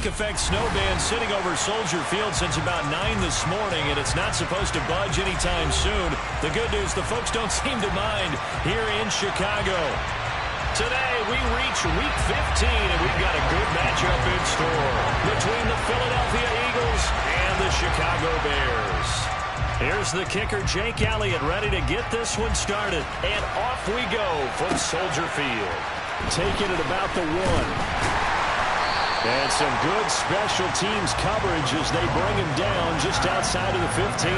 lake-effect snow band sitting over Soldier Field since about 9 this morning, and it's not supposed to budge anytime soon. The good news, the folks don't seem to mind here in Chicago. Today, we reach Week 15, and we've got a good matchup in store between the Philadelphia Eagles and the Chicago Bears. Here's the kicker, Jake Elliott, ready to get this one started. And off we go from Soldier Field. Taking it about the 1. And some good special teams coverage as they bring him down just outside of the 15.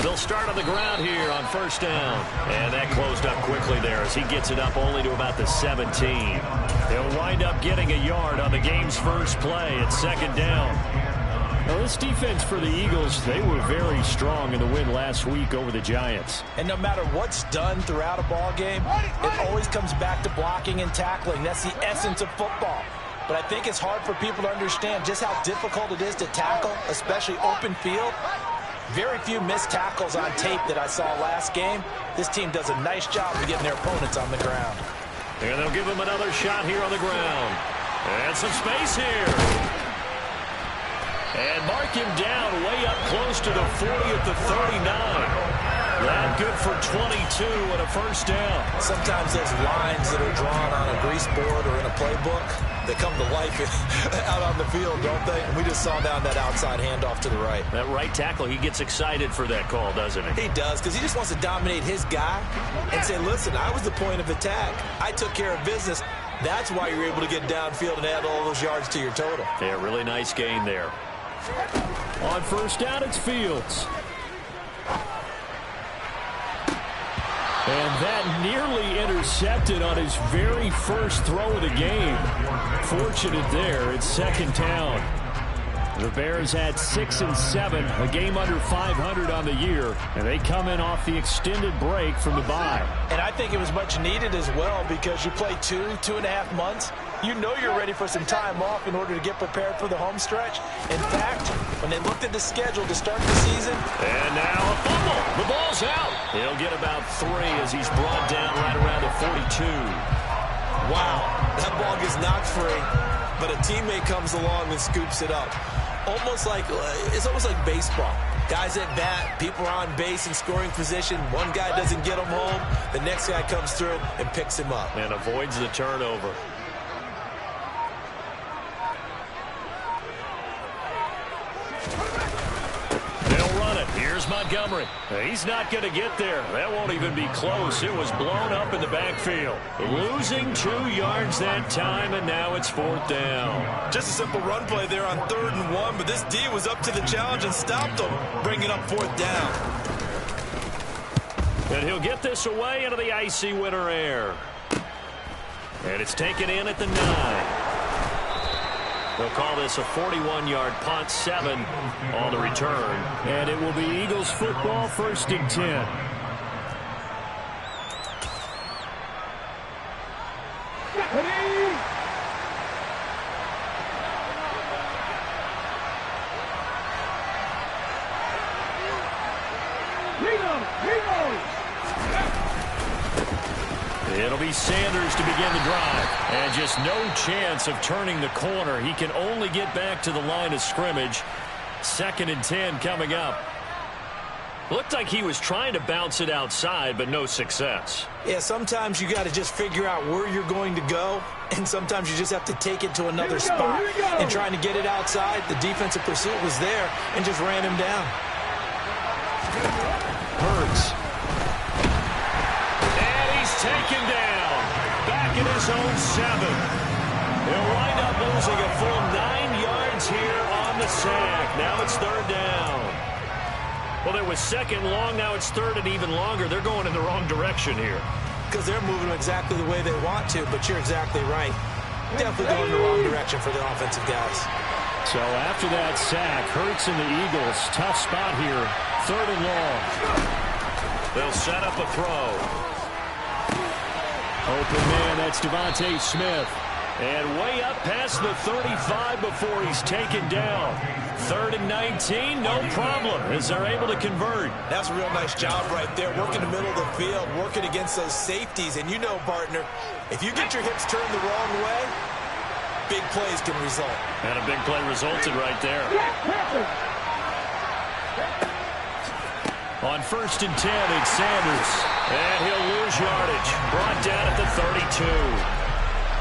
They'll start on the ground here on first down. And that closed up quickly there as he gets it up only to about the 17. He'll wind up getting a yard on the game's first play at second down. Now, this defense for the Eagles, they were very strong in the win last week over the Giants. And no matter what's done throughout a ball game, it always comes back to blocking and tackling. That's the essence of football. But I think it's hard for people to understand just how difficult it is to tackle, especially open field. Very few missed tackles on tape that I saw last game. This team does a nice job of getting their opponents on the ground. And they'll give him another shot here on the ground. And some space here. And mark him down way up close to the 40 at the 39. That good for 22 and a first down. Sometimes those lines that are drawn on a grease board or in a playbook, they come to life out on the field, don't they? And we just saw down that outside handoff to the right. That right tackle, he gets excited for that call, doesn't he? He does, because he just wants to dominate his guy and say, listen, I was the point of attack. I took care of business. That's why you're able to get downfield and add all those yards to your total. Yeah, really nice gain there. On first down, it's Fields. And that nearly intercepted on his very first throw of the game. Fortunate there, it's second down. The Bears had 6 and 7, a game under 500 on the year, and they come in off the extended break from the bye. And I think it was much needed as well because you play 2.5 months. You know you're ready for some time off in order to get prepared for the home stretch. In fact, when they looked at the schedule to start the season. And now a fumble. The ball's out. He'll get about 3 as he's brought down right around the 42. Wow, that ball gets knocked free, but a teammate comes along and scoops it up. It's almost like baseball. Guys at bat, people are on base in scoring position. One guy doesn't get him home. The next guy comes through and picks him up. And avoids the turnover. They'll run it. Here's Montgomery. He's not going to get there. That won't even be close. It was blown up in the backfield. Losing 2 yards that time, and now it's fourth down. Just a simple run play there on 3rd and 1, but this D was up to the challenge and stopped him, bringing up fourth down. And he'll get this away into the icy winter air. And it's taken in at the 9. They'll call this a 41-yard punt, 7 on the return. And it will be Eagles football, 1st and 10. It'll be Sanders to begin the drive. And just no chance of turning the corner. He can only get back to the line of scrimmage. 2nd and 10 coming up. Looked like he was trying to bounce it outside, but no success. Yeah, sometimes you got to just figure out where you're going to go, and sometimes you just have to take it to another spot. And trying to get it outside, the defensive pursuit was there and just ran him down. Hurts. Taken down, back in his own 7. He'll wind up losing a full 9 yards here on the sack. Now it's 3rd down. Well, it was 2nd long, now it's 3rd and even longer. They're going in the wrong direction here. Because they're moving exactly the way they want to, but you're exactly right. Definitely going in the wrong direction for the offensive guys. So after that sack, Hurts and the Eagles, tough spot here, 3rd and long. They'll set up a throw. Open man, that's Devontae Smith. And way up past the 35 before he's taken down. 3rd and 19, no problem, as they're able to convert. That's a real nice job right there, working the middle of the field, working against those safeties. And you know, partner, if you get your hips turned the wrong way, big plays can result. And a big play resulted right there. On 1st and 10, it's Sanders. And he'll lose yardage. Brought down at the 32.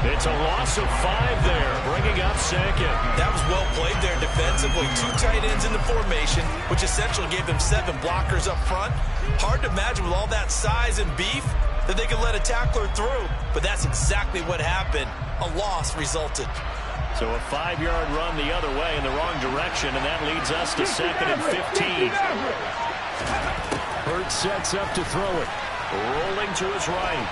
It's a loss of 5 there, bringing up 2nd. That was well played there defensively. 2 tight ends in the formation, which essentially gave them 7 blockers up front. Hard to imagine with all that size and beef that they could let a tackler through. But that's exactly what happened. A loss resulted. So a 5-yard run the other way in the wrong direction, and that leads us to 2nd and 15. Hurts sets up to throw it. Rolling to his right.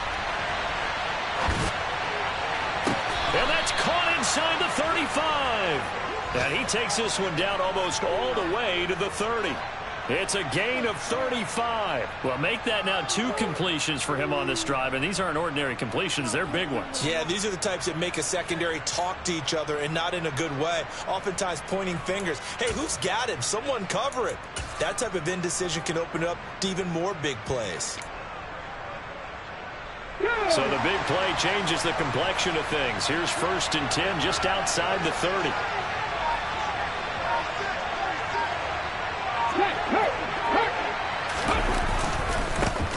And that's caught inside the 35. And he takes this one down almost all the way to the 30. It's a gain of 35. Well, make that now 2 completions for him on this drive, and these aren't ordinary completions. They're big ones. Yeah, these are the types that make a secondary talk to each other, and not in a good way. Oftentimes pointing fingers. Hey, who's got him? Someone cover it. That type of indecision can open up to even more big plays. So the big play changes the complexion of things. Here's 1st and 10 just outside the 30.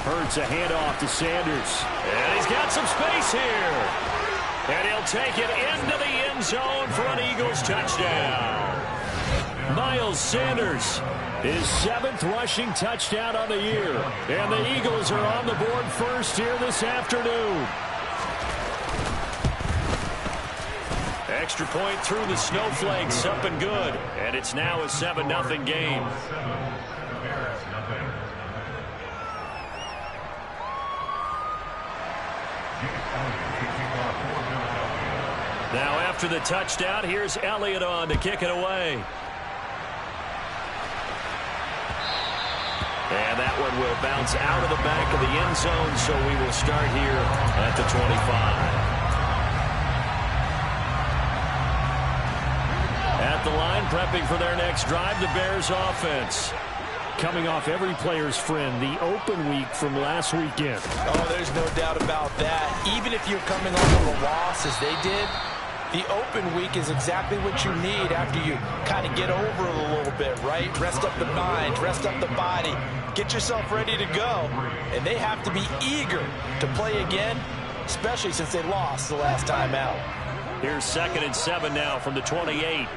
Hurts a handoff to Sanders. And he's got some space here. And he'll take it into the end zone for an Eagles touchdown. Miles Sanders, his 7th rushing touchdown on the year. And the Eagles are on the board first here this afternoon. Extra point through the snowflakes, up and good. And it's now a 7-0 game. Now after the touchdown, here's Elliott on to kick it away. And that one will bounce out of the back of the end zone, so we will start here at the 25. At the line, prepping for their next drive, the Bears offense. Coming off every player's friend, the open week from last weekend. Oh, there's no doubt about that. Even if you're coming off of a loss as they did, the open week is exactly what you need after you kind of get over it a little bit, right? Rest up the mind, rest up the body, get yourself ready to go. And they have to be eager to play again, especially since they lost the last time out. Here's 2nd and 7 now from the 28.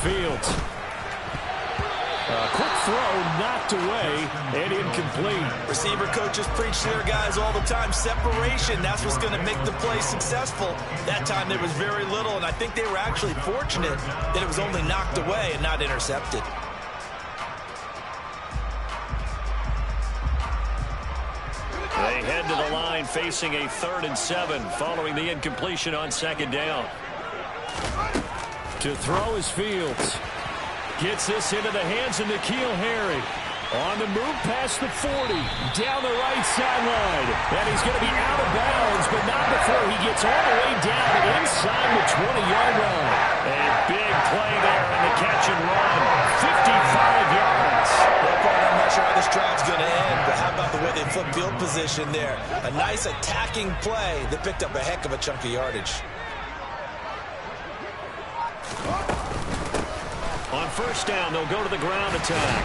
Fields. Quick throw, knocked away, and incomplete. Receiver coaches preach to their guys all the time. Separation, that's what's going to make the play successful. That time there was very little, and I think they were actually fortunate that it was only knocked away and not intercepted. They head to the line facing a 3rd and 7 following the incompletion on 2nd down. To throw is Fields. Gets this into the hands of N'Keal Harry. On the move past the 40. Down the right sideline. And he's going to be out of bounds, but not before he gets all the way down inside the 20-yard line. A big play there on the catch and run. 55 yards. I'm not sure how this drive's going to end, but how about the way they flip field position there? A nice attacking play that picked up a heck of a chunk of yardage. On 1st down, they'll go to the ground attack.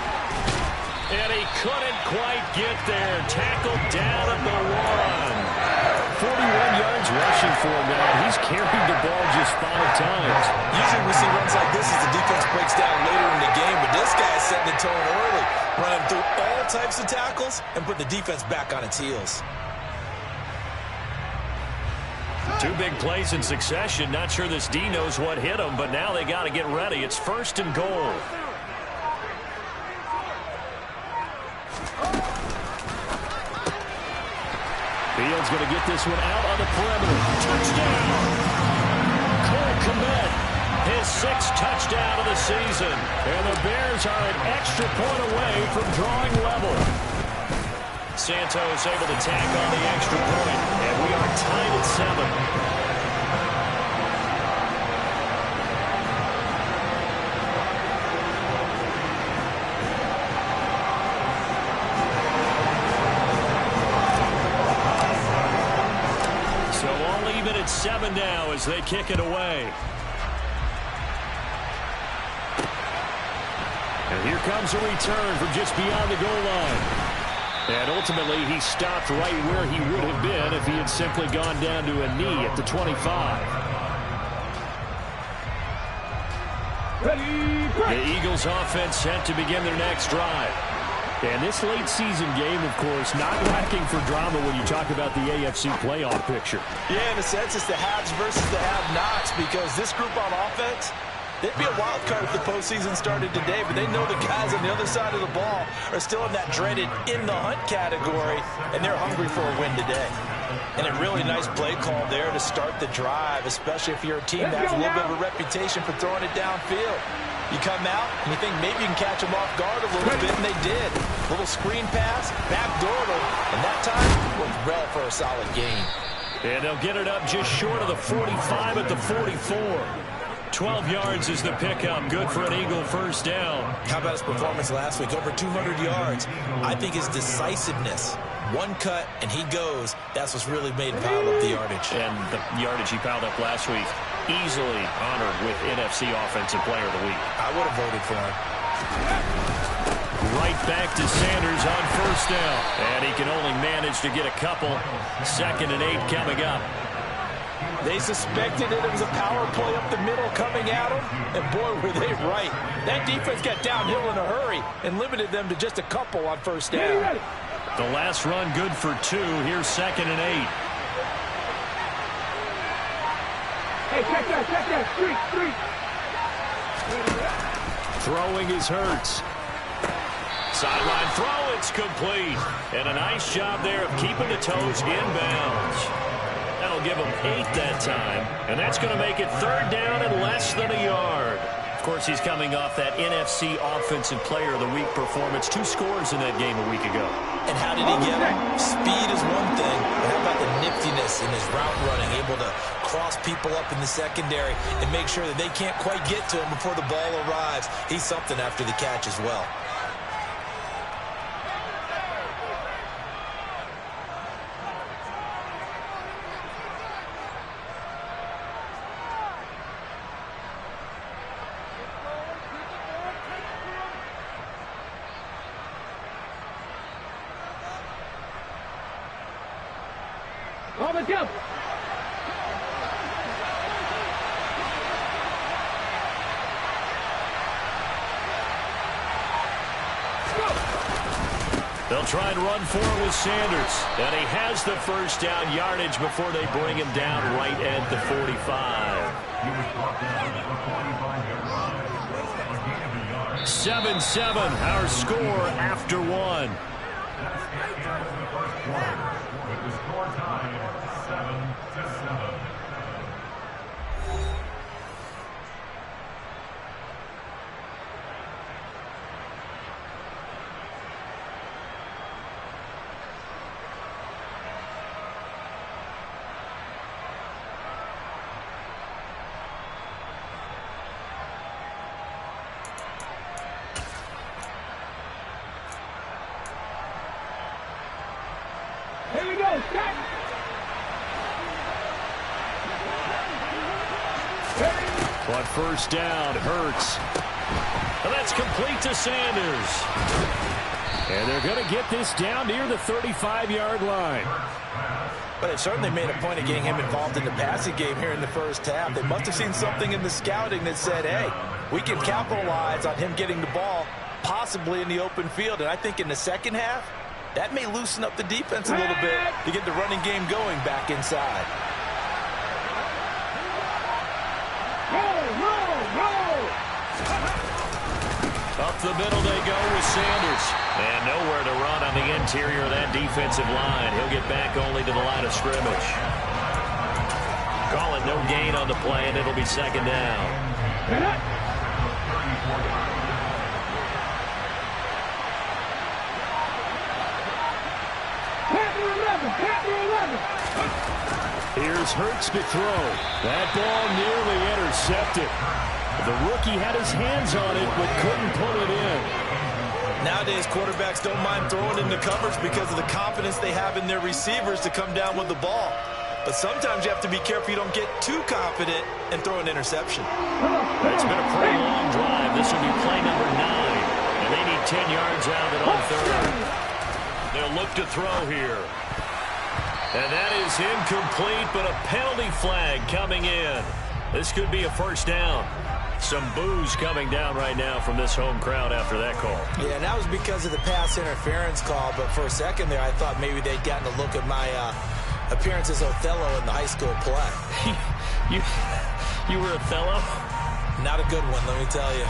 And he couldn't quite get there. Tackled down at the 1. 41 yards rushing for him now. He's carried the ball just 5 times. Usually we see runs like this as the defense breaks down later in the game, but this guy's setting the tone early, running through all types of tackles and putting the defense back on its heels. 2 big plays in succession. Not sure this D knows what hit him, but now they got to get ready. It's 1st and goal. Fields going to get this one out on the perimeter. Touchdown! Cole Kmet His 6th touchdown of the season. And the Bears are an extra point away from drawing level. Santos able to tack on the extra point. And we are tied at 7. At 7 now as they kick it away. And here comes a return from just beyond the goal line. And ultimately, he stopped right where he would have been if he had simply gone down to a knee at the 25. The Eagles offense set to begin their next drive. And this late season game, of course, not lacking for drama when you talk about the AFC playoff picture. Yeah, in a sense, it's the haves versus the have-nots, because this group on offense, they'd be a wild card if the postseason started today, but they know the guys on the other side of the ball are still in that dreaded in-the-hunt category, and they're hungry for a win today. And a really nice play call there to start the drive, especially if you're a team that has a little bit of a reputation for throwing it downfield. You come out and you think maybe you can catch them off guard a little bit, and they did. Little screen pass, backdoored them, and that time worked well for a solid gain. And they'll get it up just short of the 45 at the 44. 12 yards is the pickup. Good for an Eagle first down. How about his performance last week? Over 200 yards. I think his decisiveness. One cut, and he goes. That's what's really made him pile up the yardage. And the yardage he piled up last week, easily honored with NFC Offensive Player of the Week. I would have voted for him. Right back to Sanders on first down. And he can only manage to get a couple. 2nd and 8 coming up. They suspected it was a power play up the middle coming at them, and boy, were they right. That defense got downhill in a hurry and limited them to just a couple on first down. The last run good for 2. Here's 2nd and 8. Hey, check that, street. Throwing is Hurts. Sideline throw, it's complete. And a nice job there of keeping the toes inbounds. That'll give him 8 that time. And that's going to make it 3rd down and less than a yard. Of course, he's coming off that NFC Offensive Player of the Week performance. 2 scores in that game a week ago. And how did he get them? Speed is one thing, but how about the niftiness in his route running, able to cross people up in the secondary and make sure that they can't quite get to him before the ball arrives. He's something after the catch as well. On the jump. They'll try and run for it with Sanders. And he has the first down yardage before they bring him down right at the 45. 7-7, our score after 1. With the score tied 7-7. Here we go, set. But first down, Hurts. And that's complete to Sanders. And they're going to get this down near the 35-yard line. But they certainly made a point of getting him involved in the passing game here in the first half. They must have seen something in the scouting that said, hey, we can capitalize on him getting the ball possibly in the open field. And I think in the second half, that may loosen up the defense a little bit to get the running game going back inside. Up the middle they go with Sanders. And nowhere to run on the interior of that defensive line. He'll get back only to the line of scrimmage. Call it no gain on the play, and it'll be second down. Get up. Here's Hurts to throw. That ball nearly intercepted. The rookie had his hands on it, but couldn't pull it in. Nowadays, quarterbacks don't mind throwing into coverage because of the confidence they have in their receivers to come down with the ball. But sometimes you have to be careful you don't get too confident and throw an interception. It's been a pretty long drive. This will be play number 9. And they need 10 yards out of it on third. They'll look to throw here. And that is incomplete, but a penalty flag coming in. This could be a first down. Some boos coming down right now from this home crowd after that call. Yeah, and that was because of the pass interference call. But for a second there, I thought maybe they'd gotten a look at my appearance as Othello in the high school play. You were Othello? Not a good one, let me tell you.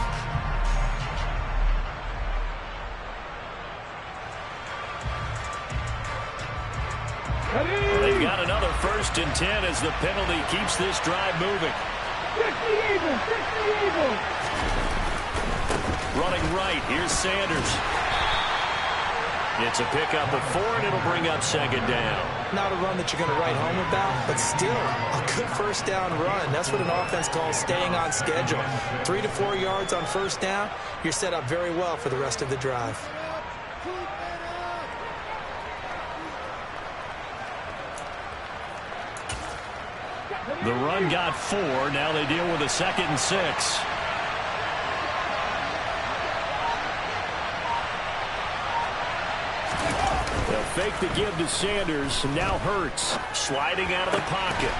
They've got another 1st and 10 as the penalty keeps this drive moving. 60 Eagles. Running right, here's Sanders. It's a pickup of 4, and it'll bring up 2nd down. Not a run that you're going to write home about, but still a good first down run. That's what an offense calls staying on schedule. 3 to 4 yards on first down, you're set up very well for the rest of the drive. The run got 4. Now they deal with a 2nd and 6. They'll fake the give to Sanders. Now Hurts sliding out of the pocket.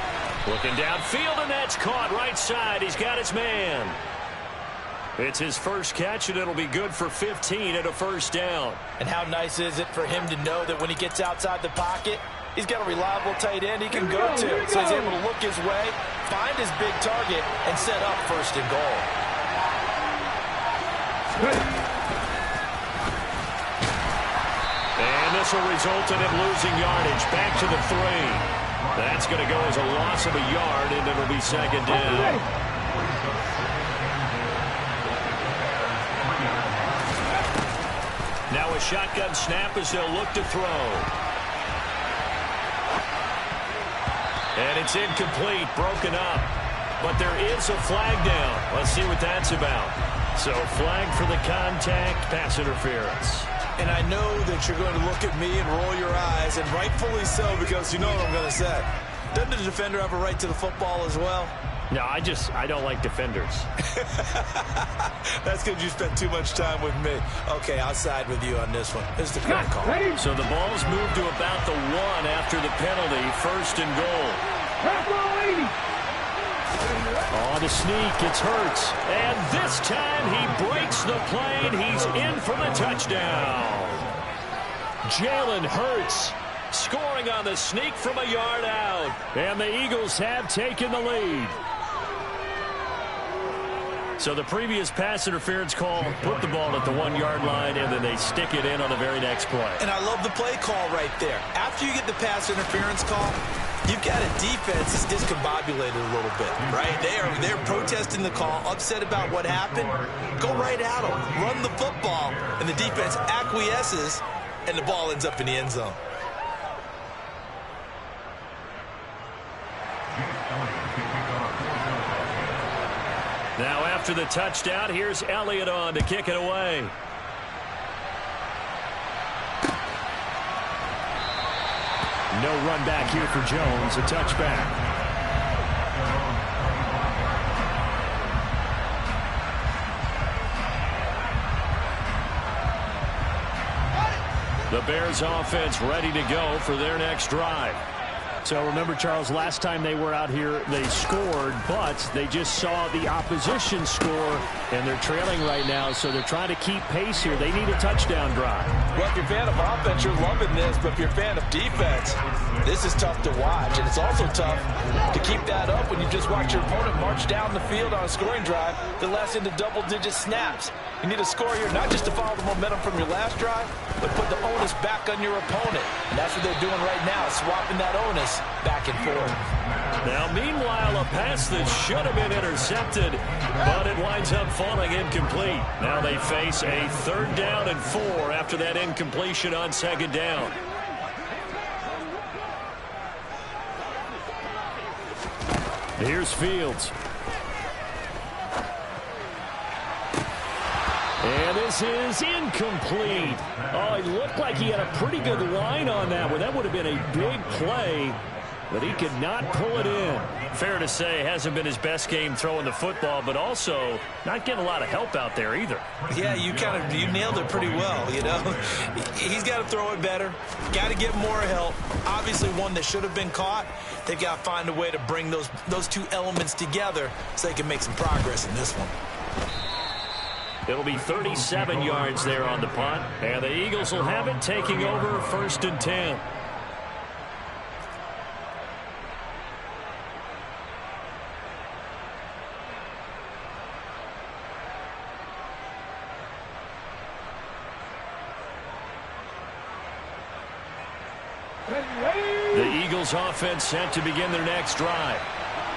Looking downfield, and that's caught right side. He's got his man. It's his first catch, and it'll be good for 15 at a first down. And how nice is it for him to know that when he gets outside the pocket, he's got a reliable tight end he can go to. So he's able to look his way, find his big target, and set up 1st and goal. And this will result in him losing yardage. Back to the 3. That's going to go as a loss of a yard, and it'll be 2nd down. Now a shotgun snap as they'll look to throw. And it's incomplete, broken up. But there is a flag down. Let's see what that's about. So flag for the contact, pass interference. And I know that you're going to look at me and roll your eyes, and rightfully so, because you know what I'm going to say. Doesn't the defender have a right to the football as well? No, I don't like defenders. That's because you spent too much time with me. Okay, I'll side with you on this one. This is the correct call. So the ball's moved to about the 1 after the penalty, 1st and goal. On the sneak, it's Hurts. And this time he breaks the plane. He's in for the touchdown. Jalen Hurts scoring on the sneak from a yard out. And the Eagles have taken the lead. So the previous pass interference call put the ball at the 1-yard line, and then they stick it in on the very next play. And I love the play call right there. After you get the pass interference call, you've got a defense that's discombobulated a little bit, right? They're protesting the call, upset about what happened. Go right at them. Run the football, and the defense acquiesces, and the ball ends up in the end zone. Now after the touchdown, here's Elliott on to kick it away. No run back here for Jones, a touchback. The Bears offense ready to go for their next drive. So remember, Charles, last time they were out here, they scored, but they just saw the opposition score, and they're trailing right now, so they're trying to keep pace here. They need a touchdown drive. Well, if you're a fan of offense, you're loving this, but if you're a fan of defense, this is tough to watch, and it's also tough to keep that up when you just watch your opponent march down the field on a scoring drive that lasts into double-digit snaps. You need a score here, not just to follow the momentum from your last drive, but put the onus back on your opponent. And that's what they're doing right now, swapping that onus pass back and forth. Now, meanwhile, a pass that should have been intercepted, but it winds up falling incomplete. Now they face a 3rd down and 4 after that incompletion on 2nd down. Here's Fields. And this is incomplete. Oh, it looked like he had a pretty good line on that one. That would have been a big play, but he could not pull it in. Fair to say, hasn't been his best game throwing the football, but also not getting a lot of help out there either. Yeah, you nailed it pretty well, you know. He's got to throw it better. Got to get more help. Obviously one that should have been caught. They've got to find a way to bring those two elements together so they can make some progress in this one. It'll be 37 yards there on the punt, and the Eagles will have it, taking over 1st and 10. The Eagles offense set to begin their next drive.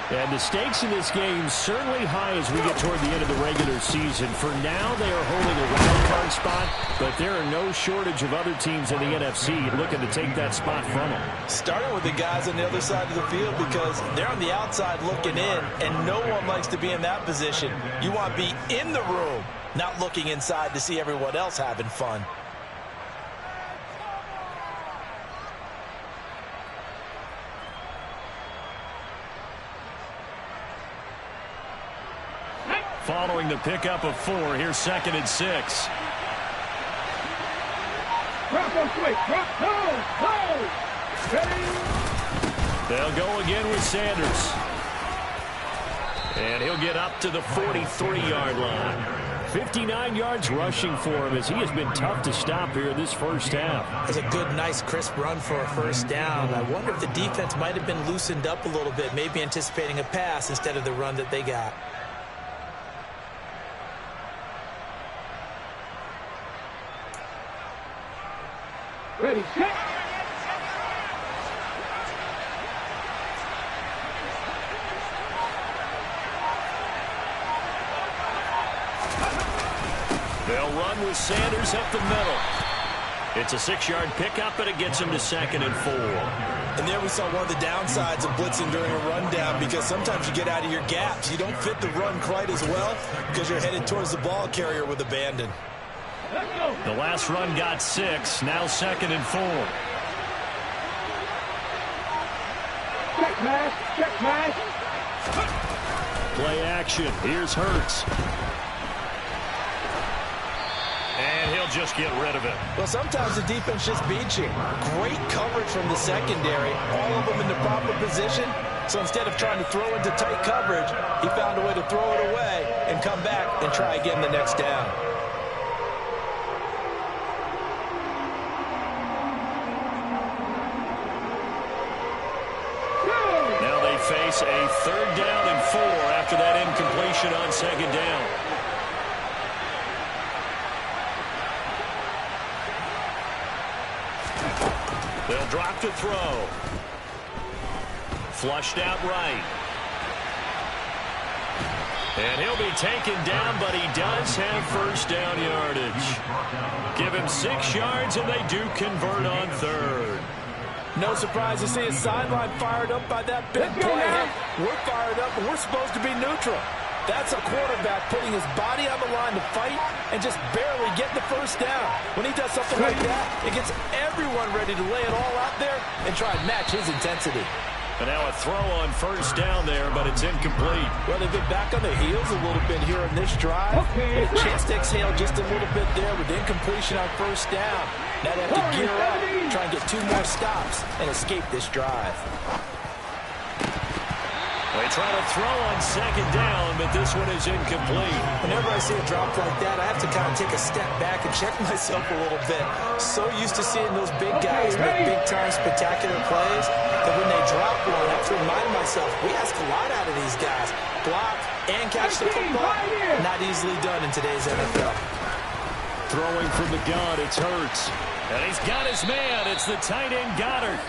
And the stakes in this game certainly high as we get toward the end of the regular season. For now, they are holding a wild card spot, but there are no shortage of other teams in the NFC looking to take that spot from them. Starting with the guys on the other side of the field because they're on the outside looking in, and no one likes to be in that position. You want to be in the room, not looking inside to see everyone else having fun. Following the pickup of 4, here's 2nd and 6. Drop on switch. Drop. No. Ready. They'll go again with Sanders. And he'll get up to the 43-yard line. 59 yards rushing for him as he has been tough to stop here this first half. It's a good, nice, crisp run for a 1st down. I wonder if the defense might have been loosened up a little bit, maybe anticipating a pass instead of the run that they got. Ready, set. They'll run with Sanders up the middle. It's a 6-yard pickup, but it gets him to 2nd and 4. And there we saw one of the downsides of blitzing during a rundown because sometimes you get out of your gaps. You don't fit the run quite as well because you're headed towards the ball carrier with abandon. The last run got 6, now 2nd and 4. Check pass. Check pass. Play action. Here's Hurts. And he'll just get rid of it. Well, sometimes the defense just beats you. Great coverage from the secondary. All of them in the proper position. So instead of trying to throw into tight coverage, he found a way to throw it away and come back and try again the next down. Face a 3rd down and 4 after that incompletion on 2nd down. They'll drop to throw. Flushed out right. And he'll be taken down, but he does have 1st down yardage. Give him 6 yards, and they do convert on 3rd. No surprise to see his sideline fired up by that big play. We're fired up, and we're supposed to be neutral. That's a quarterback putting his body on the line to fight and just barely getting the 1st down. When he does something like that, it gets everyone ready to lay it all out there and try and match his intensity. And now a throw on 1st down there, but it's incomplete. Well, they've been back on their heels a little bit here in this drive. A chance to exhale just a little bit there with incompletion on 1st down. Now they have to gear up, try and get 2 more stops, and escape this drive. They try to throw on 2nd down, but this one is incomplete. Whenever I see a drop like that, I have to kind of take a step back and check myself a little bit. So used to seeing those big guys make big-time spectacular plays that when they drop one, I have to remind myself, we ask a lot out of these guys. Block and catch the football, not easily done in today's NFL. Throwing from the gun, it's Hurts. And he's got his man. It's the tight end Goddard.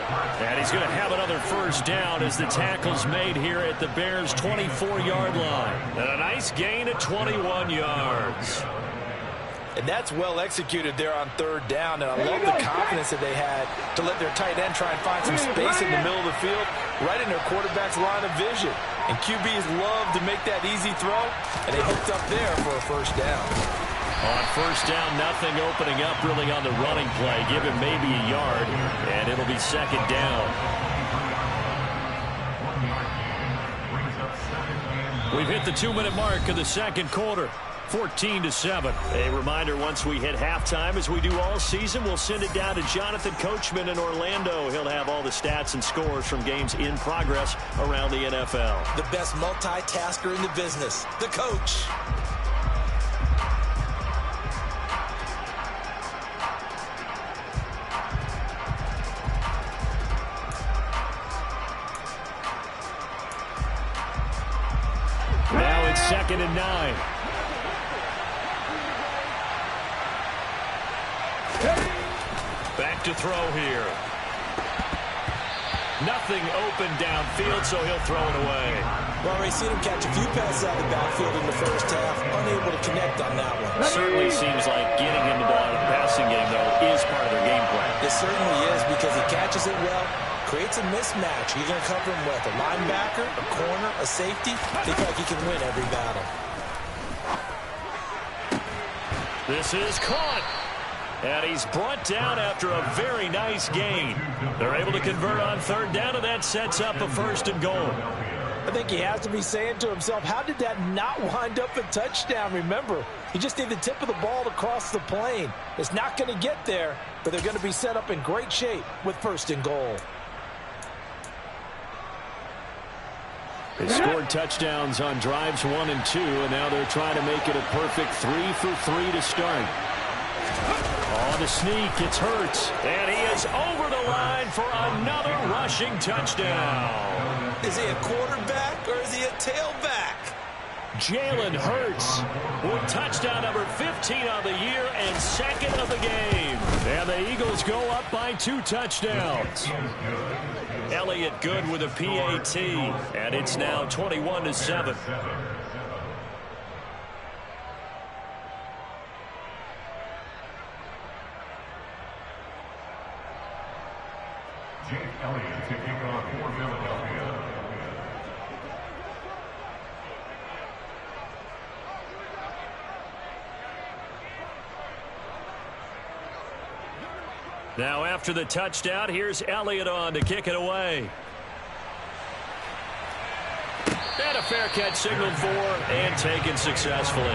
And he's going to have another first down as the tackle's made here at the Bears' 24-yard line. And a nice gain of 21 yards. And that's well executed there on third down. And I love the confidence that they had to let their tight end try and find some space in the middle of the field, right in their quarterback's line of vision. And QBs love to make that easy throw, and they hooked up there for a first down. On first down, nothing opening up really on the running play. Give him maybe a yard, and it'll be second down. We've hit the 2-minute mark of the second quarter. 14-7. A reminder, once we hit halftime, as we do all season, we'll send it down to Jonathan Coachman in Orlando. He'll have all the stats and scores from games in progress around the NFL. The best multitasker in the business, the coach. Now it's 2nd and 9. Back to throw here. Nothing open downfield, so he'll throw it away. Well, already seen him catch a few passes out of the backfield in the first half. Unable to connect on that one. Certainly seems like getting him the ball in the passing game, though, is part of their game plan. It certainly is, because he catches it well, creates a mismatch. You're going to cover him with a linebacker, a corner, a safety. They feel like he can win every battle. This is caught. And he's brought down after a very nice gain. They're able to convert on third down, and that sets up a 1st and goal. I think he has to be saying to himself, how did that not wind up a touchdown? Remember, he just need the tip of the ball to cross the plane. It's not going to get there, but they're going to be set up in great shape with 1st and goal. They scored touchdowns on drives 1 and 2, and now they're trying to make it a perfect 3 for 3 to start. On the sneak, it's Hurts, and he is over the line for another rushing touchdown. Is he a quarterback or is he a tailback? Jalen Hurts with touchdown number 15 on the year and 2nd of the game. And the Eagles go up by 2 touchdowns. Elliott good with a PAT, and it's now 21-7. Jake Elliott to kick off for Philadelphia. Now after the touchdown, here's Elliott on to kick it away. And a fair catch signaled for and taken successfully. The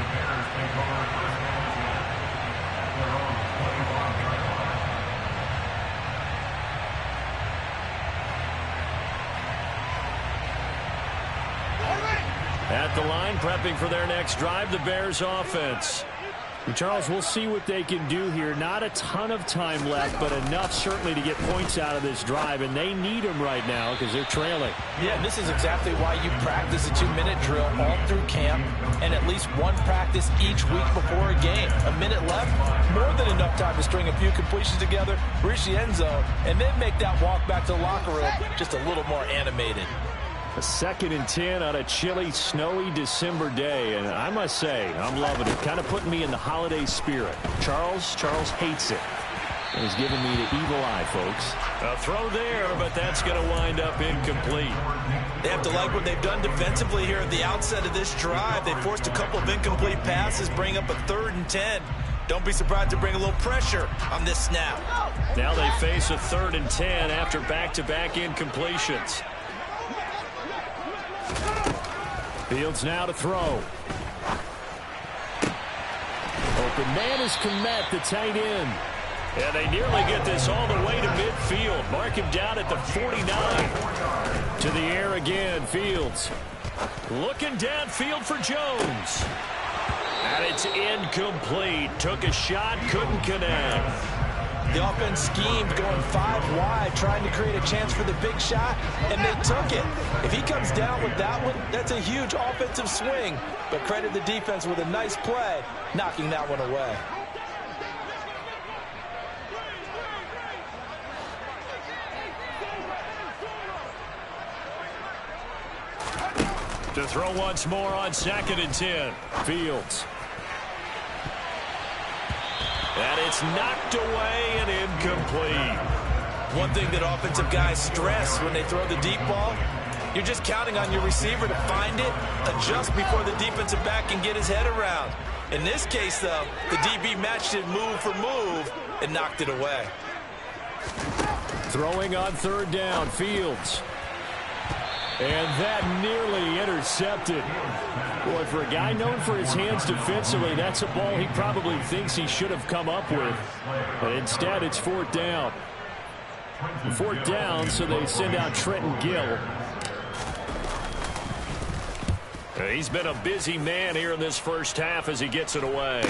Bears take over first at their own 25-yard line. At the line, prepping for their next drive, the Bears offense. Charles, we'll see what they can do here. Not a ton of time left, but enough certainly to get points out of this drive, and they need them right now because they're trailing. Yeah, this is exactly why you practice a 2-minute drill all through camp and at least one practice each week before a game. A minute left, more than enough time to string a few completions together, reach the end zone, and then make that walk back to the locker room just a little more animated. A 2nd and 10 on a chilly, snowy December day, and I must say, I'm loving it. Kind of putting me in the holiday spirit. Charles hates it. And he's giving me the evil eye, folks. A throw there, but that's going to wind up incomplete. They have to like what they've done defensively here at the outset of this drive. They forced a couple of incomplete passes, bring up a 3rd and 10. Don't be surprised to bring a little pressure on this snap. Now they face a 3rd and 10 after back-to-back incompletions. Fields now to throw. Open man is Komet, the tight end. And they nearly get this all the way to midfield. Mark him down at the 49. To the air again, Fields. Looking downfield for Jones. And it's incomplete. Took a shot, couldn't connect. The offense schemed going 5 wide, trying to create a chance for the big shot, and they took it. If he comes down with that one, that's a huge offensive swing. But credit the defense with a nice play, knocking that one away. To throw once more on 2nd and 10. Fields. And it's knocked away and incomplete. One thing that offensive guys stress when they throw the deep ball, you're just counting on your receiver to find it, adjust before the defensive back can get his head around. In this case, though, the DB matched it move for move and knocked it away. Throwing on 3rd down, Fields. And that nearly intercepted. Boy, for a guy known for his hands defensively, that's a ball he probably thinks he should have come up with. But instead, it's 4th down. 4th down, so they send out Trenton Gill. He's been a busy man here in this first half as he gets it away.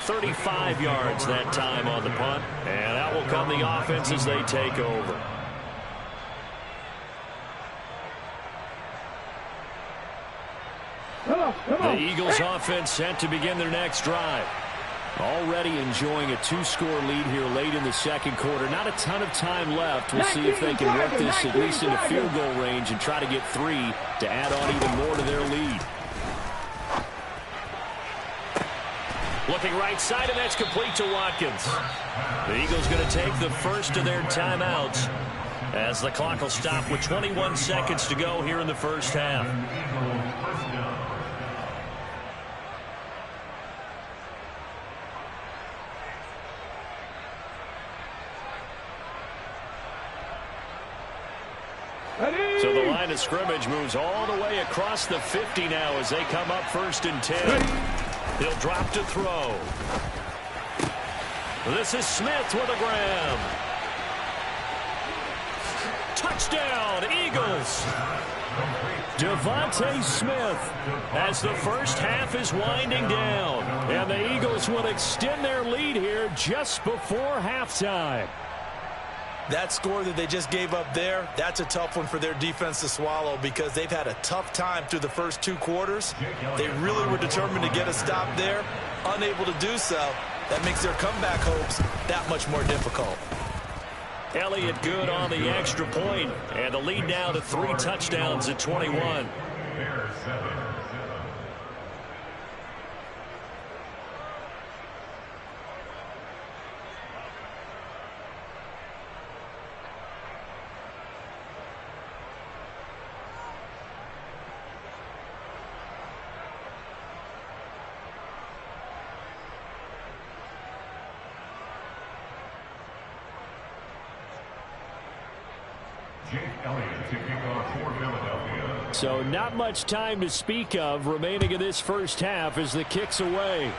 35 yards that time on the punt. And out will come the offense as they take over. The Eagles offense set to begin their next drive. Already enjoying a 2-score lead here late in the 2nd quarter. Not a ton of time left. We'll see if they can work this at least into field goal range and try to get 3 to add on even more to their lead. Looking right side, and that's complete to Watkins. The Eagles going to take the first of their timeouts as the clock will stop with 21 seconds to go here in the first half. So the line of scrimmage moves all the way across the 50 now as they come up 1st and 10. He'll drop to throw. This is Smith with a grab. Touchdown, Eagles. Devontae Smith as the first half is winding down. And the Eagles will extend their lead here just before halftime. That score that they just gave up there, that's a tough one for their defense to swallow because they've had a tough time through the first 2 quarters. They really were determined to get a stop there, unable to do so. That makes their comeback hopes that much more difficult. Elliott good on the extra point, and the lead now to 3 touchdowns at 21. So not much time to speak of remaining in this first half as the kick's away.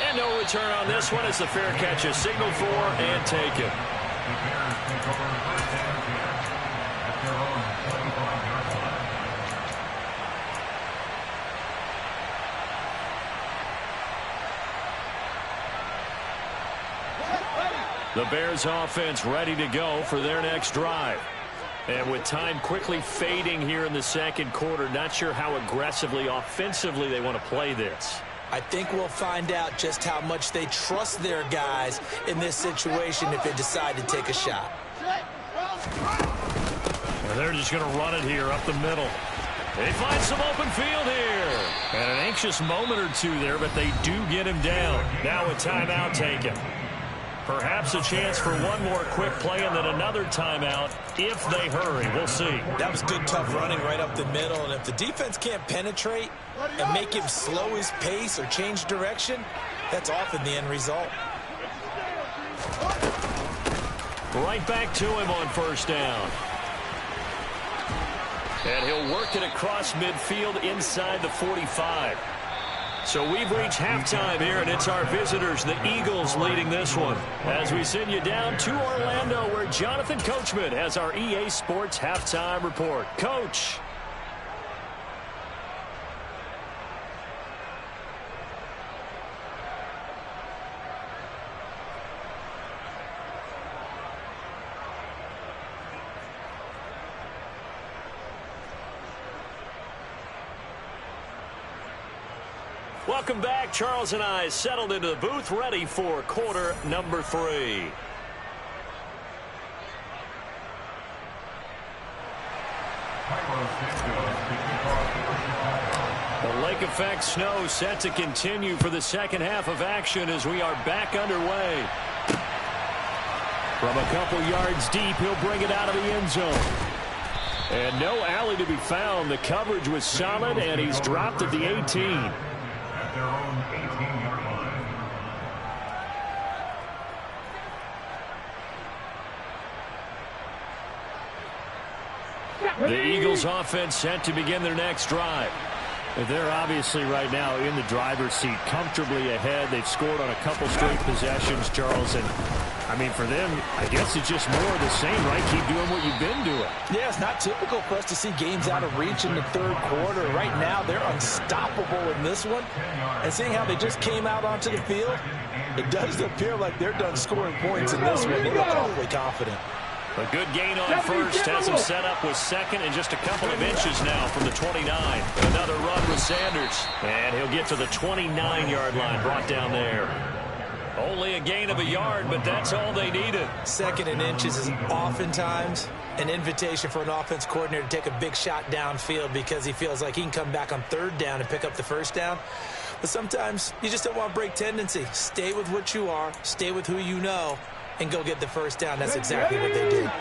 And no return on this one as the fair catch is signaled for and taken. The Bears offense ready to go for their next drive. And with time quickly fading here in the 2nd quarter, not sure how aggressively, offensively they want to play this. I think we'll find out just how much they trust their guys in this situation if they decide to take a shot. And they're just going to run it here up the middle. They find some open field here. And an anxious moment or two there, but they do get him down. Now a timeout taken. Perhaps a chance for one more quick play and then another timeout if they hurry. We'll see. That was good, tough running right up the middle. And if the defense can't penetrate and make him slow his pace or change direction, that's often the end result. Right back to him on 1st down. And he'll work it across midfield inside the 45. So we've reached halftime here, and it's our visitors, the Eagles, leading this one. As we send you down to Orlando, where Jonathan Coachman has our EA Sports Halftime Report. Coach. Welcome back. Charles and I settled into the booth, ready for quarter number 3. The lake effect snow set to continue for the second half of action as we are back underway. From a couple yards deep, he'll bring it out of the end zone. And no alley to be found. The coverage was solid, and he's dropped at the 18. At their own 18-yard line. The Eagles offense set to begin their next drive. They're obviously right now in the driver's seat, comfortably ahead. They've scored on a couple straight possessions, Charles. And, I mean, for them, I guess it's just more of the same, right? Keep doing what you've been doing. Yeah, it's not typical for us to see games out of reach in the third quarter. Right now, they're unstoppable in this one. And seeing how they just came out onto the field, it does appear like they're done scoring points in this one. They look awfully confident. A good gain on first has him set up with second and just a couple of inches now from the 29. Another run with Sanders. And he'll get to the 29-yard line, brought down there. Only a gain of a yard, but that's all they needed. Second and inches is oftentimes an invitation for an offense coordinator to take a big shot downfield because he feels like he can come back on third down and pick up the first down. But sometimes you just don't want to break tendency. Stay with what you are, stay with who you know, and go get the first down. That's exactly what they did.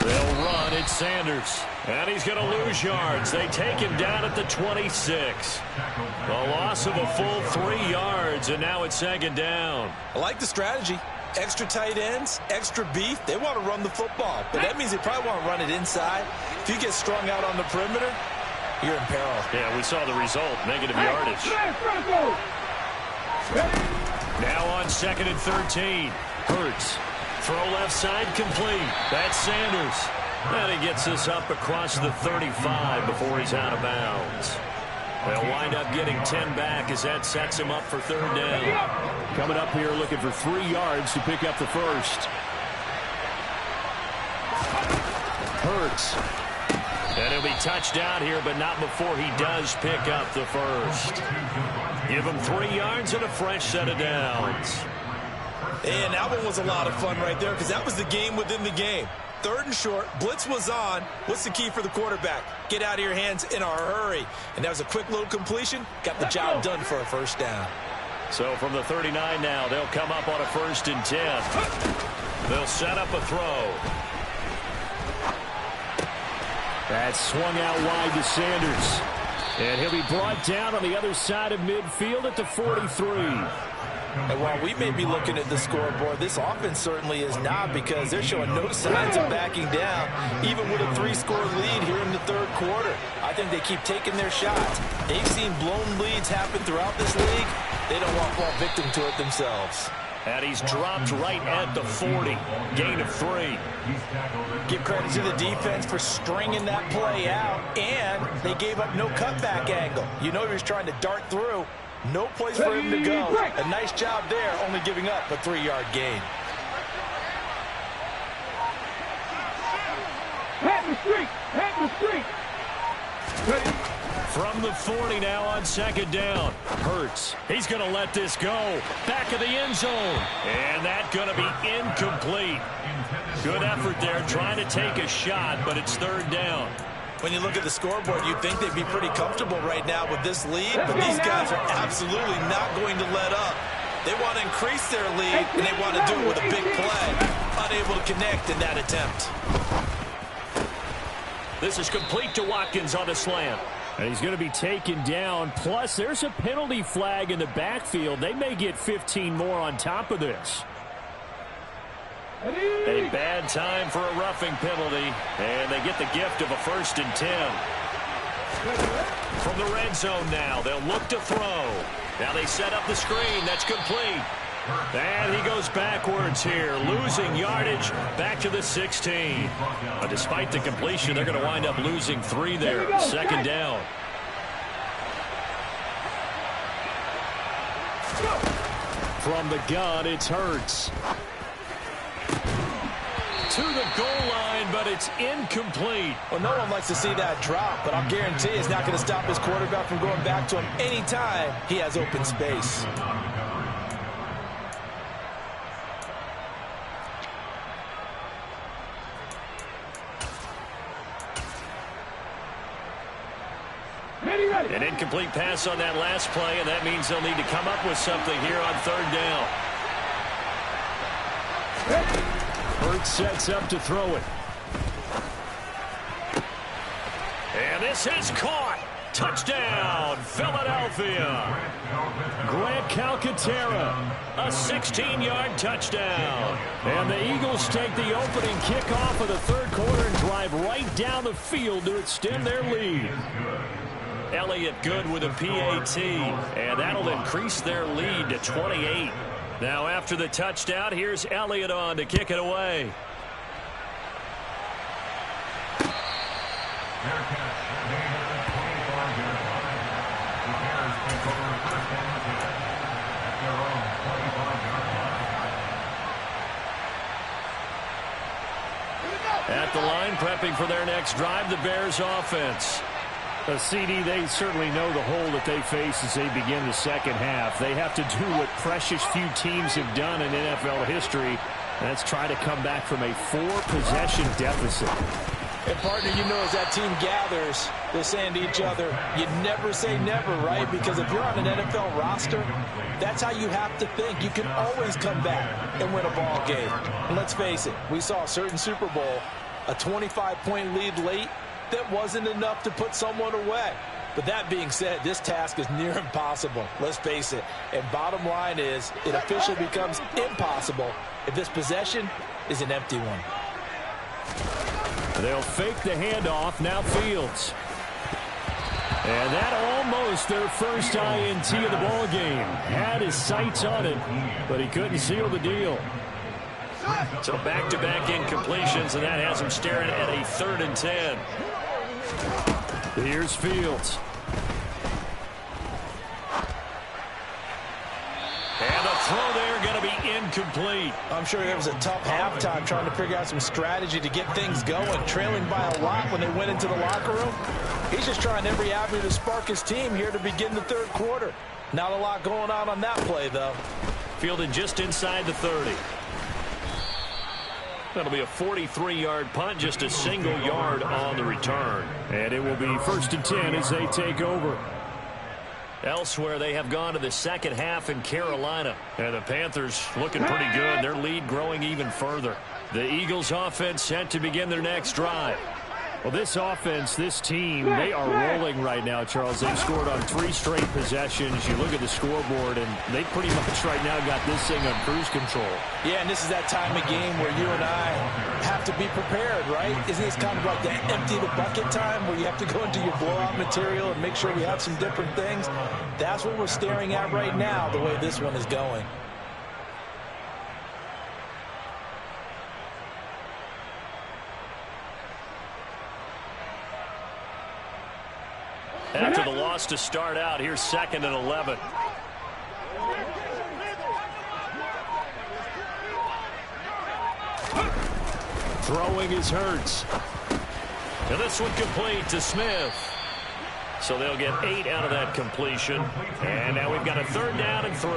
They'll run. It's Sanders. And he's going to lose yards. They take him down at the 26. A loss of a full 3 yards, and now it's second down. I like the strategy. Extra tight ends, extra beef. They want to run the football, but that means they probably want to run it inside. If you get strung out on the perimeter, you're in peril. Yeah, we saw the result. Negative yardage. Now on second and 13. Hurts. Throw left side complete. That's Sanders. And he gets this up across the 35 before he's out of bounds. They'll wind up getting 10 back as that sets him up for third down. Coming up here looking for 3 yards to pick up the first. Hurts. And he'll be touched down here, but not before he does pick up the first. Give him 3 yards and a fresh set of downs. And that one was a lot of fun right there because that was the game within the game. Third and short, blitz was on. What's the key for the quarterback? Get out of your hands in a hurry. And that was a quick little completion. Got the job done for a first down. So from the 39 now, they'll come up on a 1st and 10. They'll set up a throw. That's swung out wide to Sanders. And he'll be brought down on the other side of midfield at the 43. And while we may be looking at the scoreboard, this offense certainly is not, because they're showing no signs of backing down, even with a 3-score lead here in the third quarter. I think they keep taking their shots. They've seen blown leads happen throughout this league. They don't want to fall victim to it themselves. And he's dropped right at the 40. Gain of 3. Give credit to the defense for stringing that play out, and they gave up no cutback angle. You know he was trying to dart through. No place for him to go. A nice job there, only giving up a 3-yard gain. Pat the street. Ready? From the 40 now on second down. Hurts. He's going to let this go. Back of the end zone. And that's going to be incomplete. Good effort there trying to take a shot, but it's third down. When you look at the scoreboard, you'd think they'd be pretty comfortable right now with this lead, but these guys are absolutely not going to let up. They want to increase their lead, and they want to do it with a big play. Unable to connect in that attempt. This is complete to Watkins on the slant. And he's going to be taken down. Plus, there's a penalty flag in the backfield. They may get 15 more on top of this. A bad time for a roughing penalty, and they get the gift of a 1st and 10. From the red zone now, they'll look to throw. Now they set up the screen. That's complete. And he goes backwards here, losing yardage back to the 16. Despite the completion, they're going to wind up losing 3 there. Second down. From the gun, it's Hurts. To the goal line, but it's incomplete. Well, no one likes to see that drop, but I'll guarantee it's not going to stop his quarterback from going back to him anytime he has open space. An incomplete pass on that last play, and that means they'll need to come up with something here on third down. Hurts sets up to throw it. And this is caught. Touchdown, Philadelphia. Grant Calcaterra, a 16-yard touchdown. And the Eagles take the opening kickoff of the third quarter and drive right down the field to extend their lead. Elliott good with a PAT, and that'll increase their lead to 28. Now after the touchdown, here's Elliott on to kick it away. At the line, prepping for their next drive, the Bears offense. A CD, they certainly know the hole that they face as they begin the second half. They have to do what precious few teams have done in NFL history. That's try to come back from a 4-possession deficit. And, partner, you know as that team gathers, they're saying to each other, you never say never, right? Because if you're on an NFL roster, that's how you have to think. You can always come back and win a ball game. And let's face it, we saw a certain Super Bowl, a 25-point lead late, that wasn't enough to put someone away. But that being said, this task is near impossible. Let's face it. And bottom line is, it officially becomes impossible if this possession is an empty one. They'll fake the handoff. Now Fields. And that almost their first INT of the ball game. Had his sights on it, but he couldn't seal the deal. So back-to-back incompletions, and that has him staring at a 3rd and 10. Here's Fields. And the throw there going to be incomplete. I'm sure it was a tough halftime trying to figure out some strategy to get things going, trailing by a lot when they went into the locker room. He's just trying every avenue to spark his team here to begin the third quarter. Not a lot going on that play, though. Fielded just inside the 30. That'll be a 43-yard punt, just a single yard on the return. And it will be 1st and 10 as they take over. Elsewhere, they have gone to the second half in Carolina. And the Panthers looking pretty good. Their lead growing even further. The Eagles offense set to begin their next drive. Well, this offense, this team, they are rolling right now, Charles. They've scored on 3 straight possessions. You look at the scoreboard, and they pretty much right now got this thing on cruise control. Yeah, and this is that time of game where you and I have to be prepared, right? Isn't this kind of like the empty the bucket time where you have to go into your blowout material and make sure we have some different things? That's what we're staring at right now, the way this one is going. After the loss to start out, here's 2nd and 11. Throwing is Hurts. And this one complete to Smith. So they'll get 8 out of that completion. And now we've got a 3rd down and 3.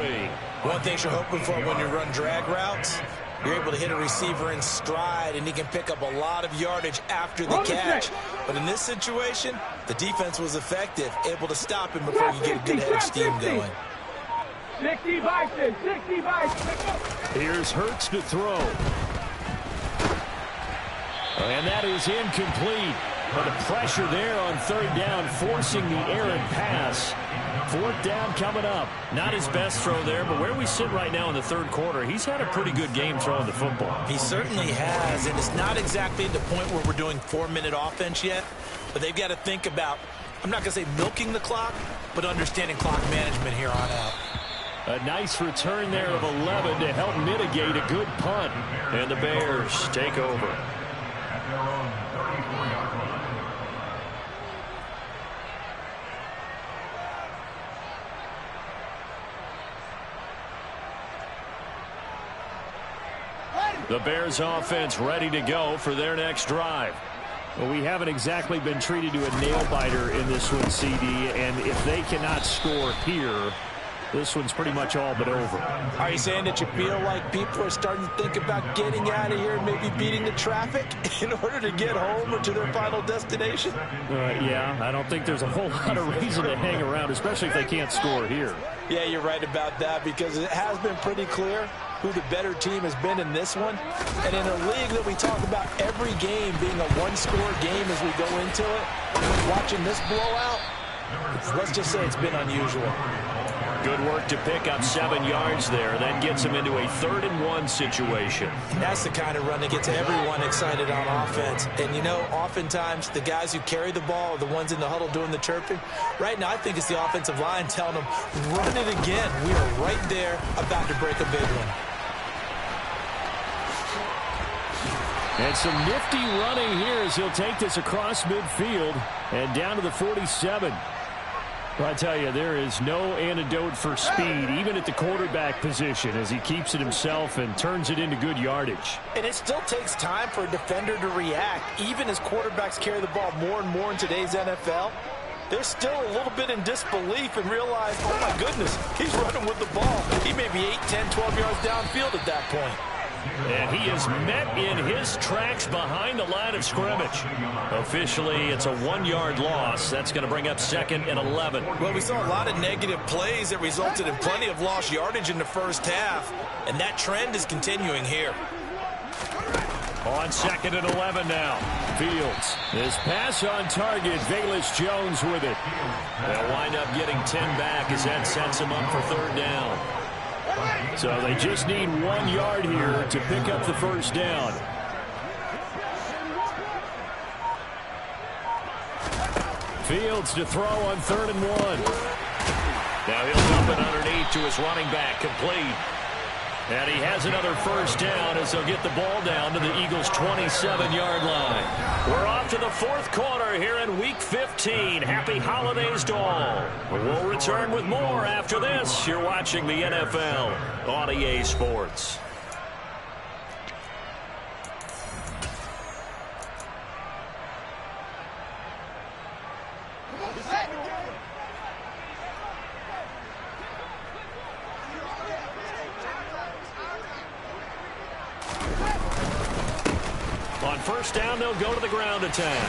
One thing you're hoping for when you run drag routes, you're able to hit a receiver in stride, and he can pick up a lot of yardage after the catch. But in this situation, the defense was effective, able to stop him before you get a good head of steam going. 60 Bison, 60 Bison. Here's Hurts to throw. And that is incomplete. But the pressure there on 3rd down, forcing the errant pass. 4th down coming up. Not his best throw there, but where we sit right now in the 3rd quarter, he's had a pretty good game throwing the football. He certainly has, and it's not exactly the point where we're doing 4-minute offense yet, but they've got to think about, I'm not going to say milking the clock, but understanding clock management here on out. A nice return there of 11 to help mitigate a good punt. And the Bears take over. At their own 34-yard line. The Bears offense ready to go for their next drive. Well, we haven't exactly been treated to a nail-biter in this one, CD, and if they cannot score here, this one's pretty much all but over. Are you saying that you feel like people are starting to think about getting out of here and maybe beating the traffic in order to get home or to their final destination? Yeah, I don't think there's a whole lot of reason to hang around, especially if they can't score here. Yeah, you're right about that, because it has been pretty clear who the better team has been in this one. And in a league that we talk about every game being a one-score game as we go into it, watching this blowout, let's just say it's been unusual. Good work to pick up 7 yards there. That gets him into a 3rd-and-1 situation. That's the kind of run that gets everyone excited on offense. And, you know, oftentimes the guys who carry the ball are the ones in the huddle doing the chirping. Right now, I think it's the offensive line telling them, run it again. We are right there about to break a big one. And some nifty running here as he'll take this across midfield and down to the 47. I tell you, there is no antidote for speed, even at the quarterback position, as he keeps it himself and turns it into good yardage. And it still takes time for a defender to react, even as quarterbacks carry the ball more and more in today's NFL. They're still a little bit in disbelief and realize, oh my goodness, he's running with the ball. He may be 8, 10, 12 yards downfield at that point. And he is met in his tracks behind the line of scrimmage. Officially, it's a 1-yard loss. That's going to bring up 2nd and 11. Well, we saw a lot of negative plays that resulted in plenty of lost yardage in the first half, and that trend is continuing here. On 2nd and 11 now. Fields. This pass on target. Velus Jones with it. They'll wind up getting 10 back as that sets him up for 3rd down. So they just need 1 yard here to pick up the 1st down. Fields to throw on 3rd and 1. Now he'll dump it underneath to his running back, complete. And he has another 1st down as they'll get the ball down to the Eagles' 27-yard line. We're off to the 4th quarter here in Week 15. Happy holidays to all. We'll return with more after this. You're watching the NFL on EA Sports. On 1st down, they'll go to the ground attack.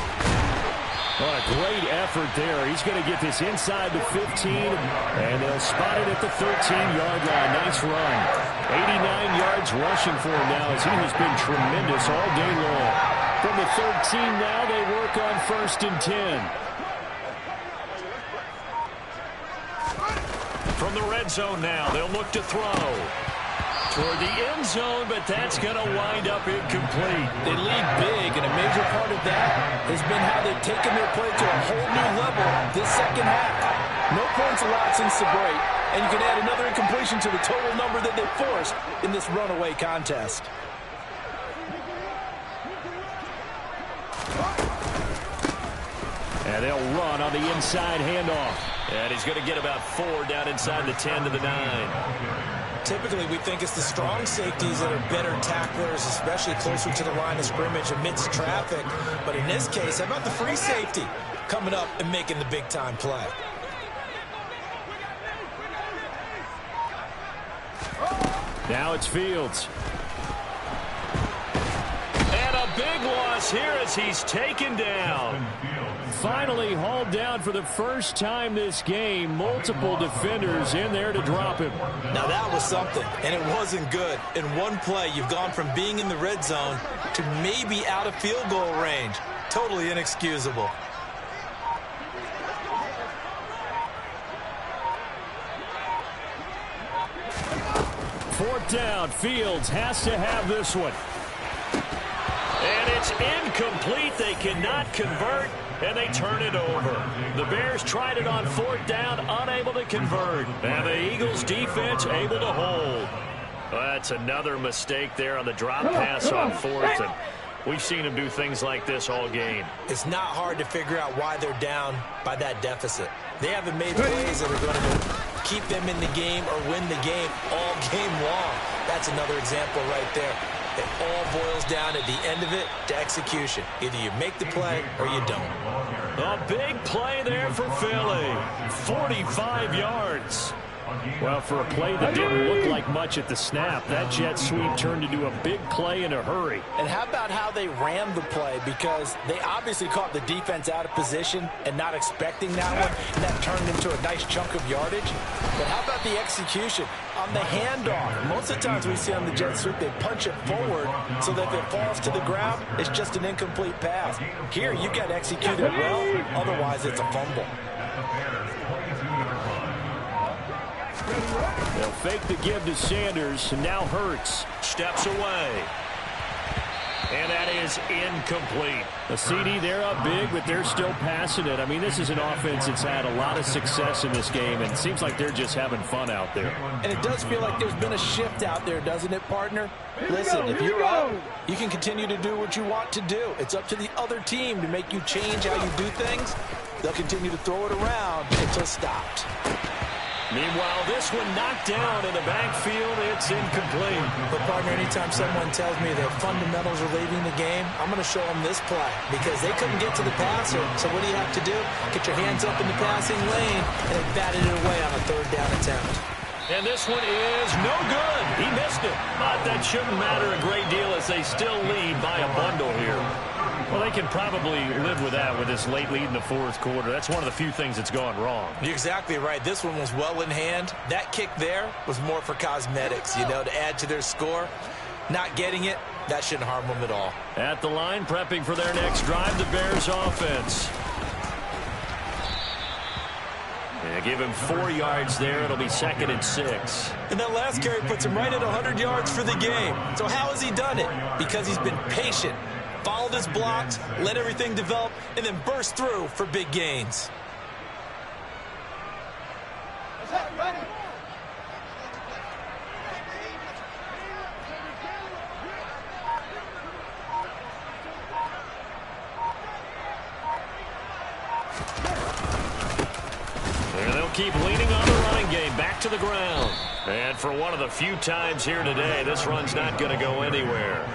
Oh, a great effort there. He's going to get this inside the 15, and they'll spot it at the 13-yard line. Nice run. 89 yards rushing for him now as he has been tremendous all day long. From the 13 now, they work on 1st and 10. From the red zone now, they'll look to throw. Toward the end zone, but that's going to wind up incomplete. They lead big, and a major part of that has been how they've taken their play to a whole new level this second half. No points allowed since the break, and you can add another incompletion to the total number that they forced in this runaway contest. And they'll run on the inside handoff. And he's going to get about 4 down inside the 10 to the 9. Typically, we think it's the strong safeties that are better tacklers, especially closer to the line of scrimmage amidst traffic. But in this case, how about the free safety coming up and making the big-time play? Now it's Fields. And a big loss here as he's taken down. Finally hauled down for the first time this game. Multiple defenders in there to drop him. Now that was something, and it wasn't good. In one play, you've gone from being in the red zone to maybe out of field goal range. Totally inexcusable. Fourth down. Fields has to have this one. And it's incomplete. They cannot convert, and they turn it over. The Bears tried it on 4th down, unable to convert. And the Eagles defense able to hold. Well, that's another mistake there on the drop pass on 4th. And we've seen them do things like this all game. It's not hard to figure out why they're down by that deficit. They haven't made plays that are going to keep them in the game or win the game all game long. That's another example right there. It all boils down at the end of it to execution. Either you make the play or you don't. A big play there for Philly. 45 yards. Well, for a play that didn't look like much at the snap, that jet sweep turned into a big play in a hurry. And how about how they ran the play? Because they obviously caught the defense out of position and not expecting that one, and that turned into a nice chunk of yardage. But how about the execution? On the handoff, most of the times we see on the jet sweep, they punch it forward so that if it falls to the ground, it's just an incomplete pass. Here, you got executed well, otherwise it's a fumble. They'll fake the give to Sanders, and now Hurts Steps away. And that is incomplete. A CD, they're up big, but they're still passing it. I mean, this is an offense that's had a lot of success in this game, and it seems like they're just having fun out there. And it does feel like there's been a shift out there, doesn't it, partner? Listen, if you're up, you can continue to do what you want to do. It's up to the other team to make you change how you do things. They'll continue to throw it around until stopped. Meanwhile, this one knocked down in the backfield. It's incomplete. But, partner, anytime someone tells me their fundamentals are leaving the game, I'm going to show them this play because they couldn't get to the passer. So what do you have to do? Get your hands up in the passing lane, and they batted it away on a third down attempt. And this one is no good. He missed it. But that shouldn't matter a great deal as they still lead by a bundle here. Well, they can probably live with that with this late lead in the fourth quarter. That's one of the few things that's gone wrong. You're exactly right. This one was well in hand. That kick there was more for cosmetics, you know, to add to their score. Not getting it, that shouldn't harm them at all. At the line, prepping for their next drive, the Bears offense. Yeah, give him 4 yards there. It'll be 2nd and 6. And that last carry puts him right at 100 yards for the game. So how has he done it? Because he's been patient, followed his blocks, let everything develop, and then burst through for big gains. And they'll keep leaning on the running game. Back to the ground. And for one of the few times here today, this run's not going to go anywhere.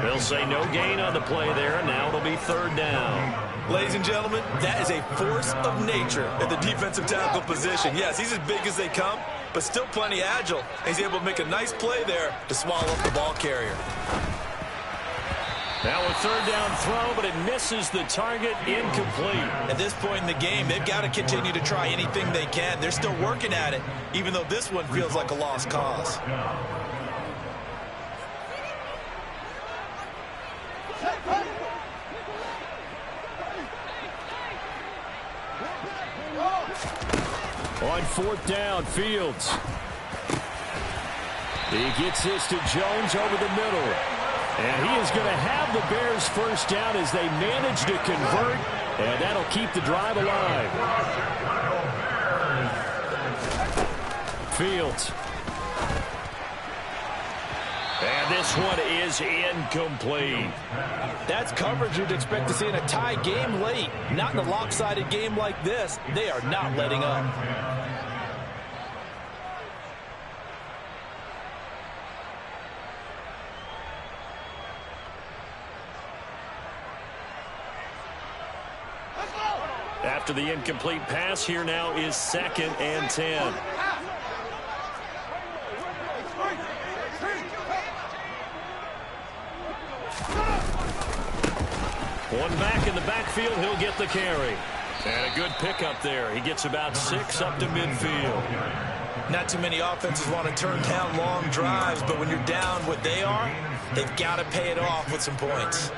They'll say no gain on the play there. Now it'll be 3rd down. Ladies and gentlemen, that is a force of nature at the defensive tackle position. Yes, he's as big as they come, but still plenty agile. He's able to make a nice play there to swallow up the ball carrier. Now a 3rd down throw, but it misses the target. Incomplete. At this point in the game, they've got to continue to try anything they can. They're still working at it, even though this one feels like a lost cause. On 4th down, Fields. He gets this to Jones over the middle. And he is going to have the Bears 1st down as they manage to convert. And that'll keep the drive alive. Fields. And this one is incomplete. That's coverage you'd expect to see in a tie game late. Not in a lopsided game like this. They are not letting up. After the incomplete pass, here now is 2nd and 10. One back in the backfield, he'll get the carry. And a good pickup there. He gets about 6 up to midfield. Not too many offenses want to turn down long drives, but when you're down what they are, they've got to pay it off with some points.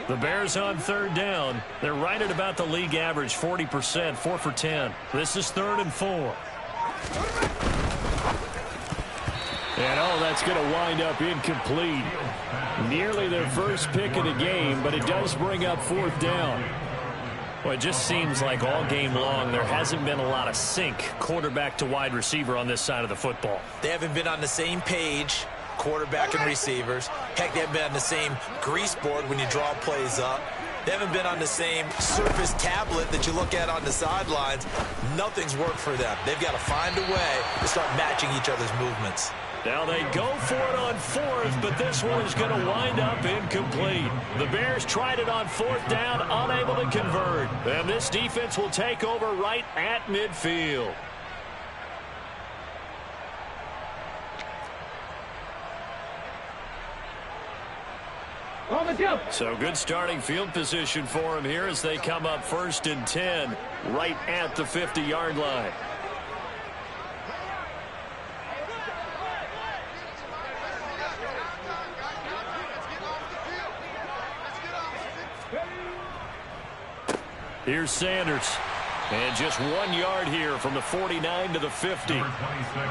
The Bears on 3rd down. They're right at about the league average, 40%, 4 for 10. This is 3rd and 4. And, oh, that's going to wind up incomplete. Nearly their first pick of the game, but it does bring up 4th down. Well, it just seems like all game long there hasn't been a lot of sync quarterback to wide receiver on this side of the football. They haven't been on the same page, quarterback and receivers. Heck, they haven't been on the same grease board when you draw plays up. They haven't been on the same Surface tablet that you look at on the sidelines. Nothing's worked for them. They've got to find a way to start matching each other's movements. Now they go for it on fourth, but this one is going to wind up incomplete. The Bears tried it on fourth down, unable to convert. And this defense will take over right at midfield. On the jump. So good starting field position for him here as they come up 1st and 10 right at the 50-yard line. Here's Sanders. And just 1 yard here from the 49 to the 50. Number 26.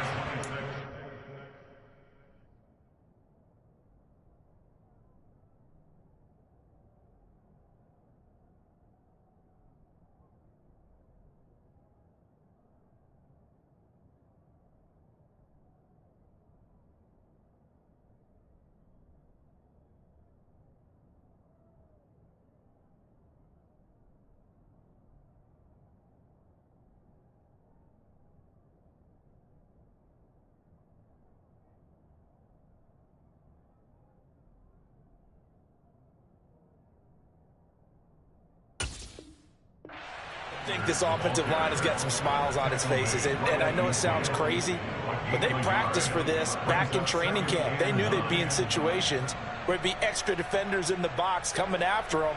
I think this offensive line has got some smiles on its faces, and I know it sounds crazy, but they practiced for this back in training camp. They knew they'd be in situations where it'd be extra defenders in the box coming after them,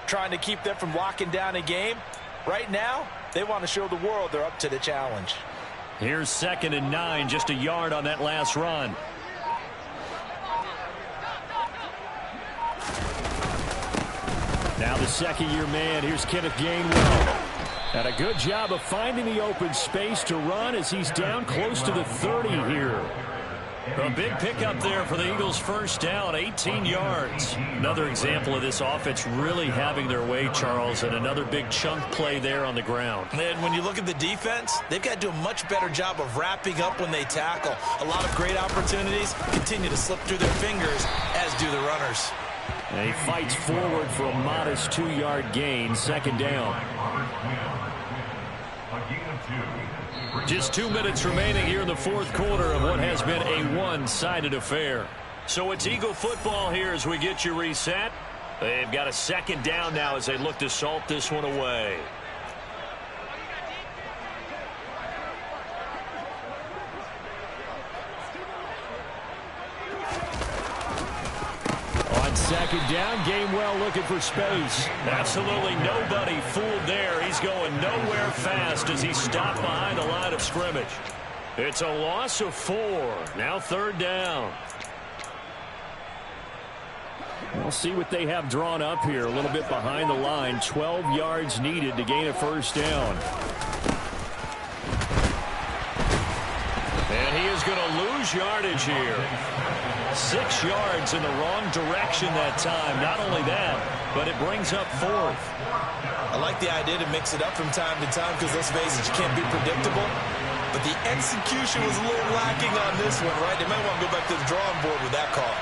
trying to keep them from locking down a game. Right now, they want to show the world they're up to the challenge. Here's 2nd and 9, just a yard on that last run. Now the second-year man, here's Kenneth Gainwell. And a good job of finding the open space to run as he's down close to the 30 here. A big pickup there for the Eagles' first down, 18 yards. Another example of this offense really having their way, Charles, and another big chunk play there on the ground. And when you look at the defense, they've got to do a much better job of wrapping up when they tackle. A lot of great opportunities continue to slip through their fingers, as do the runners. And he fights forward for a modest 2-yard gain, 2nd down. Just 2 minutes remaining here in the 4th quarter of what has been a one-sided affair. So it's Eagle football here as we get you reset. They've got a 2nd down now as they look to salt this one away. On 2nd down, Gainwell looking for space. Absolutely nobody fooled there. He's going nowhere fast as he stopped behind the line of scrimmage. It's a loss of 4. Now 3rd down. We'll see what they have drawn up here. A little bit behind the line. 12 yards needed to gain a 1st down. And he is going to lose yardage here. 6 yards in the wrong direction that time. Not only that, but it brings up 4th. I like the idea to mix it up from time to time because, let's face it, you can't be predictable. But the execution was a little lacking on this one, right? They might want to go back to the drawing board with that call.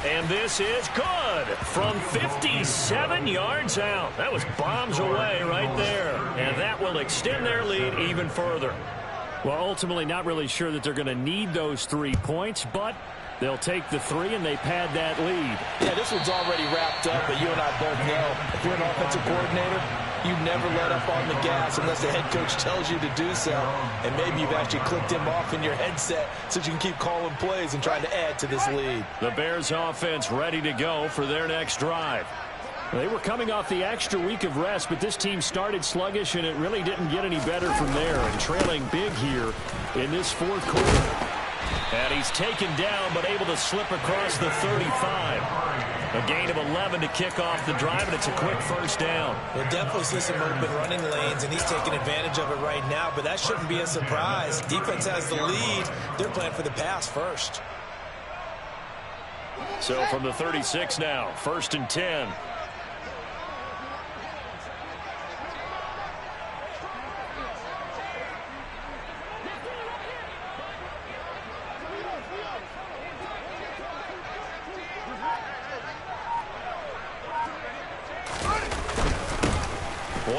And this is good from 57 yards out. That was bombs away right there. And that will extend their lead even further. Well, ultimately not really sure that they're going to need those 3 points, but they'll take the 3 and they pad that lead. Yeah, this one's already wrapped up, but you and I both know if you're an offensive coordinator, you never let up on the gas unless the head coach tells you to do so. And maybe you've actually clicked him off in your headset so you can keep calling plays and trying to add to this lead. The Bears offense ready to go for their next drive. They were coming off the extra week of rest, but this team started sluggish, and it really didn't get any better from there. And trailing big here in this 4th quarter. And he's taken down, but able to slip across the 35. A gain of 11 to kick off the drive, and it's a quick 1st down. We'll definitely see some open running lanes, and he's taking advantage of it right now, but that shouldn't be a surprise. Defense has the lead. They're playing for the pass first. So from the 36 now, 1st and 10.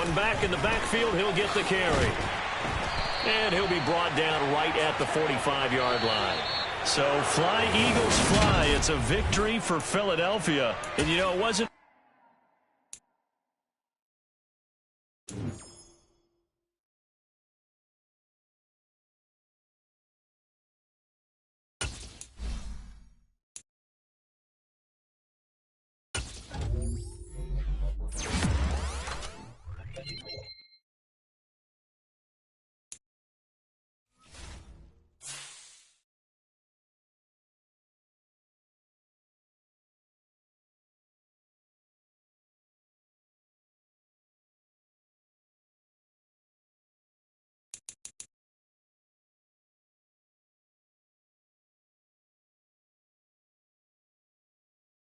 And back in the backfield, he'll get the carry. And he'll be brought down right at the 45-yard line. So fly, Eagles, fly. It's a victory for Philadelphia. And, you know, it wasn't